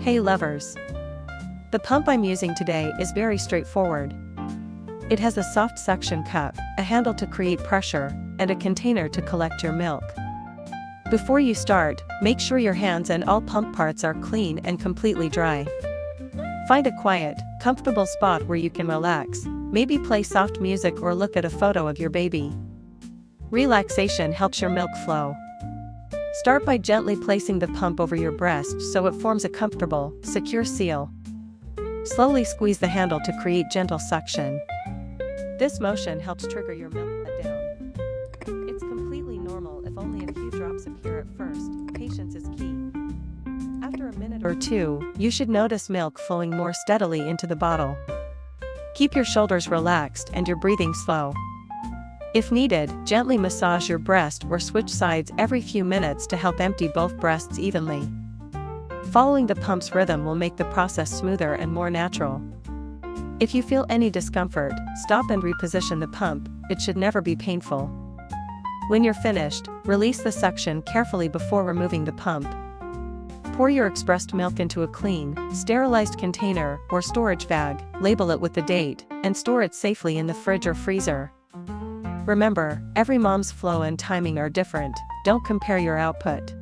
Hey lovers! The pump I'm using today is very straightforward. It has a soft suction cup, a handle to create pressure, and a container to collect your milk. Before you start, make sure your hands and all pump parts are clean and completely dry. Find a quiet, comfortable spot where you can relax, maybe play soft music or look at a photo of your baby. Relaxation helps your milk flow. Start by gently placing the pump over your breast so it forms a comfortable, secure seal. Slowly squeeze the handle to create gentle suction. This motion helps trigger your milk letdown. It's completely normal if only a few drops appear at first. Patience is key. After a minute or two, you should notice milk flowing more steadily into the bottle. Keep your shoulders relaxed and your breathing slow. If needed, gently massage your breast or switch sides every few minutes to help empty both breasts evenly. Following the pump's rhythm will make the process smoother and more natural. If you feel any discomfort, stop and reposition the pump. It should never be painful. When you're finished, release the suction carefully before removing the pump. Pour your expressed milk into a clean, sterilized container or storage bag, label it with the date, and store it safely in the fridge or freezer. Remember, every mom's flow and timing are different. Don't compare your output.